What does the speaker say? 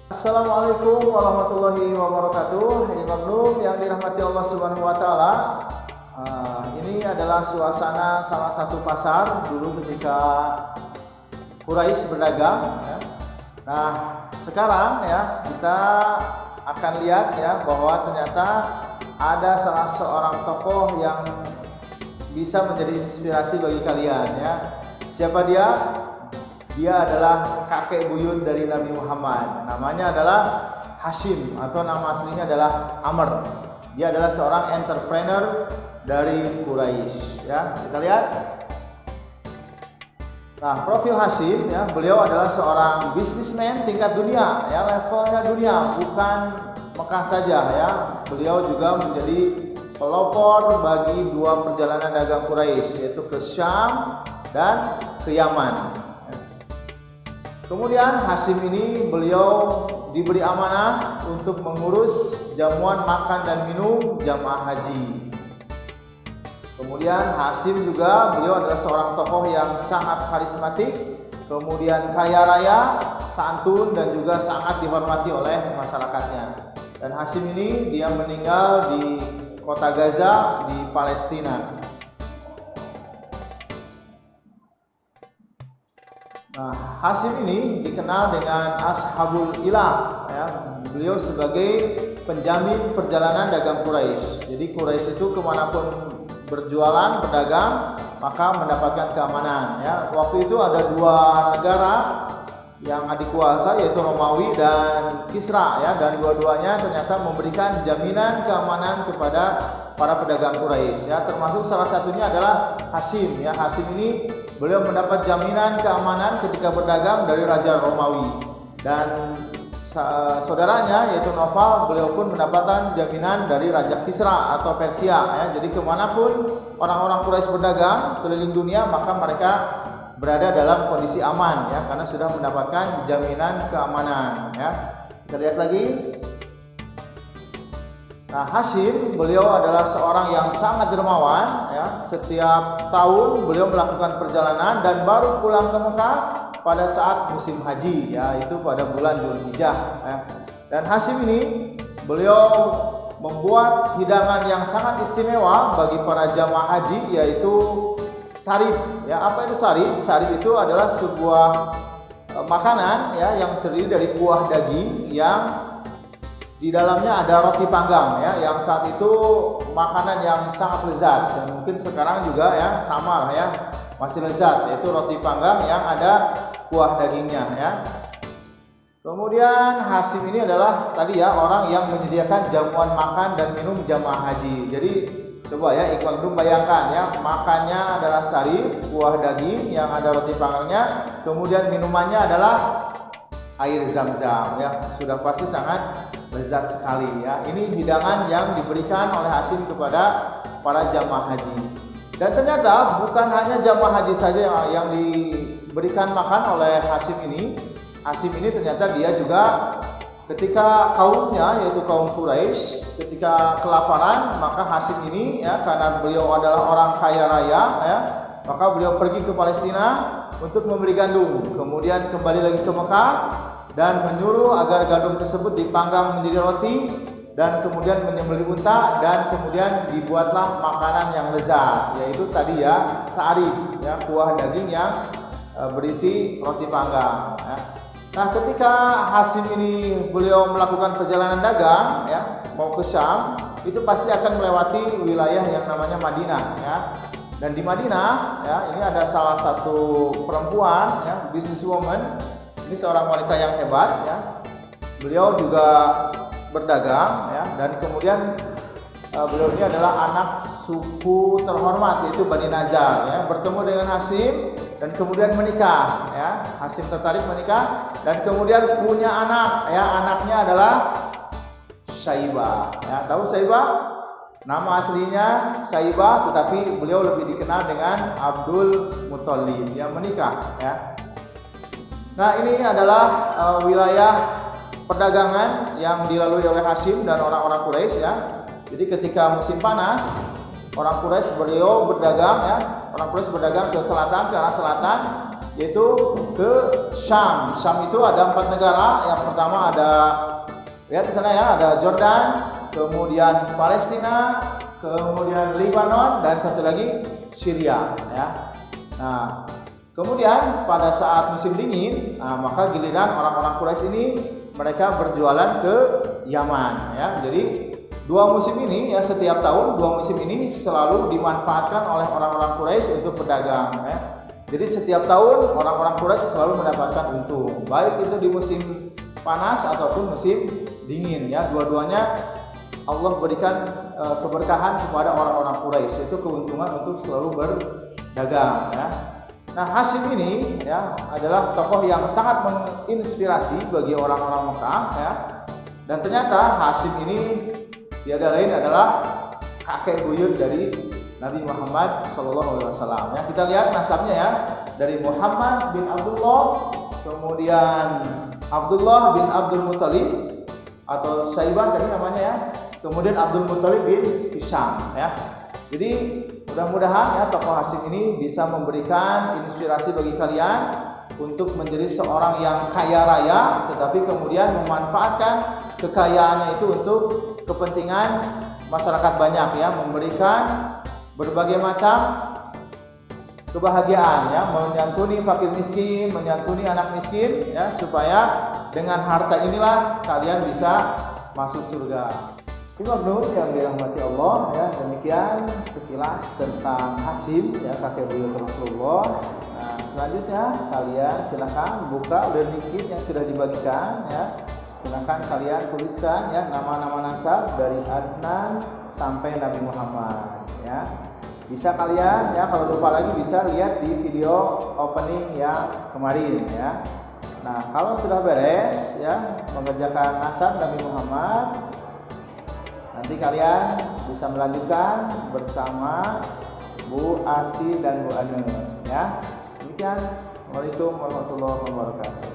Assalamualaikum warahmatullahi wabarakatuh. Imam Nur yang dirahmati Allah Subhanahu wa taala. Ini adalah suasana salah satu pasar dulu ketika Quraisy berdagang ya. Nah, sekarang ya kita akan lihat ya bahwa ternyata ada salah seorang tokoh yang bisa menjadi inspirasi bagi kalian ya. Siapa dia? Dia adalah kakek buyut dari Nabi Muhammad. Namanya adalah Hashim atau nama aslinya adalah Amr. Dia adalah seorang entrepreneur dari Quraisy ya. Kita lihat. Nah, profil Hashim ya, beliau adalah seorang bisnismen tingkat dunia ya, levelnya dunia, bukan Mekah saja ya. Beliau juga menjadi pelopor bagi dua perjalanan dagang Quraisy, yaitu ke Syam dan ke Yaman. Kemudian Hashim ini beliau diberi amanah untuk mengurus jamuan makan dan minum jamaah haji. Kemudian Hashim juga beliau adalah seorang tokoh yang sangat karismatik, kemudian kaya raya, santun dan juga sangat dihormati oleh masyarakatnya. Dan Hashim ini dia meninggal di kota Gaza di Palestina. Nah, Hashim ini dikenal dengan Ashabul Ilaf ya. Beliau sebagai penjamin perjalanan dagang Quraisy. Jadi Quraisy itu kemanapun berjualan, berdagang, maka mendapatkan keamanan ya. Waktu itu ada dua negara yang adik kuasa, yaitu Romawi dan Kisra ya, dan dua-duanya ternyata memberikan jaminan keamanan kepada para pedagang Quraisy ya, termasuk salah satunya adalah Hashim ya. Hashim ini beliau mendapat jaminan keamanan ketika berdagang dari Raja Romawi, dan saudaranya yaitu Noval, beliau pun mendapatkan jaminan dari Raja Kisra atau Persia ya. Jadi kemanapun orang-orang Quraisy berdagang keliling dunia, maka mereka berada dalam kondisi aman ya, karena sudah mendapatkan jaminan keamanan ya. Kita lihat lagi. Nah, Hashim beliau adalah seorang yang sangat dermawan ya. Setiap tahun beliau melakukan perjalanan dan baru pulang ke Mekah pada saat musim haji ya, itu pada bulan Dzulhijjah ya. Dan Hashim ini beliau membuat hidangan yang sangat istimewa bagi para jamaah haji, yaitu sarip ya. Apa itu sarip? Sarip itu adalah sebuah makanan ya yang terdiri dari kuah daging yang di dalamnya ada roti panggang ya, yang saat itu makanan yang sangat lezat, dan mungkin sekarang juga ya sama lah ya, masih lezat, yaitu roti panggang yang ada kuah dagingnya ya. Kemudian Hashim ini adalah tadi ya orang yang menyediakan jamuan makan dan minum jamaah haji. Jadi coba ya Iqbal bayangkan ya, makannya adalah sarip, kuah daging yang ada roti panggangnya, kemudian minumannya adalah air zam-zam ya, sudah pasti sangat lezat sekali ya. Ini hidangan yang diberikan oleh Hashim kepada para jamaah haji. Dan ternyata bukan hanya jamaah haji saja yang diberikan makan oleh Hashim ini. Hashim ini ternyata dia juga ketika kaumnya, yaitu kaum Quraisy, ketika kelaparan, maka Hashim ini ya, karena beliau adalah orang kaya raya ya, maka beliau pergi ke Palestina untuk membeli gandum, kemudian kembali lagi ke Mekah dan menyuruh agar gandum tersebut dipanggang menjadi roti, dan kemudian menyembelih unta, dan kemudian dibuatlah makanan yang lezat, yaitu tadi ya sarip ya, kuah daging yang berisi roti panggang ya. Nah, ketika Hashim ini beliau melakukan perjalanan dagang ya, mau ke Syam, itu pasti akan melewati wilayah yang namanya Madinah ya. Dan di Madinah ya, ini ada salah satu perempuan ya, businesswoman. Ini seorang wanita yang hebat ya. Beliau juga berdagang ya, dan kemudian beliau ini adalah anak suku terhormat, yaitu Bani Najjar ya. Bertemu dengan Hashim dan kemudian menikah ya. Hashim tertarik menikah dan kemudian punya anak ya. Anaknya adalah Syaibah ya. Tahu Syaibah? Nama aslinya Syaibah, tetapi beliau lebih dikenal dengan Abdul Muthalib yang menikah ya. Nah, ini adalah wilayah perdagangan yang dilalui oleh Hashim dan orang-orang Quraisy ya. Jadi ketika musim panas, orang Quraisy beliau berdagang ya, orang Quraisy berdagang ke selatan, ke arah selatan, yaitu ke Syam. Syam itu ada 4 negara. Yang pertama ada, lihat di sana ya, ada Jordan, kemudian Palestina, kemudian Lebanon, dan satu lagi Syria ya. Nah, kemudian pada saat musim dingin, maka giliran orang-orang Quraisy ini mereka berjualan ke Yaman ya. Jadi dua musim ini ya, setiap tahun dua musim ini selalu dimanfaatkan oleh orang-orang Quraisy untuk berdagang ya. Jadi setiap tahun orang-orang Quraisy selalu mendapatkan untung, baik itu di musim panas ataupun musim dingin ya. Dua-duanya Allah berikan keberkahan kepada orang-orang Quraisy, itu keuntungan untuk selalu berdagang ya. Nah, Hasyim ini ya adalah tokoh yang sangat menginspirasi bagi orang-orang Mekah ya. Dan ternyata Hasyim ini tiada lain adalah kakek buyut dari Nabi Muhammad SAW ya. Kita lihat nasabnya ya, dari Muhammad bin Abdullah, kemudian Abdullah bin Abdul Muthalib atau Syaibah tadi namanya ya, kemudian Abdul Muthalib bin Hisham ya. Jadi mudah-mudahan ya tokoh Hasyim ini bisa memberikan inspirasi bagi kalian untuk menjadi seorang yang kaya raya, tetapi kemudian memanfaatkan kekayaannya itu untuk kepentingan masyarakat banyak ya, memberikan berbagai macam kebahagiaan ya, menyantuni fakir miskin, menyantuni anak miskin ya, supaya dengan harta inilah kalian bisa masuk surga. Ibnu yang dirahmati Allah ya, demikian sekilas tentang Hasyim ya, kakek buyut Rasulullah. Nah, selanjutnya kalian silakan buka learning kit yang sudah dibagikan ya. Silakan kalian tuliskan ya nama-nama nasab dari Adnan sampai Nabi Muhammad ya. Bisa kalian ya, kalau lupa lagi bisa lihat di video opening yang kemarin ya. Nah, kalau sudah beres ya mengerjakan nasab Nabi Muhammad, nanti kalian bisa melanjutkan bersama Bu Asi dan Bu Anu ya. Demikian. Waalaikumsalam warahmatullahi wabarakatuh.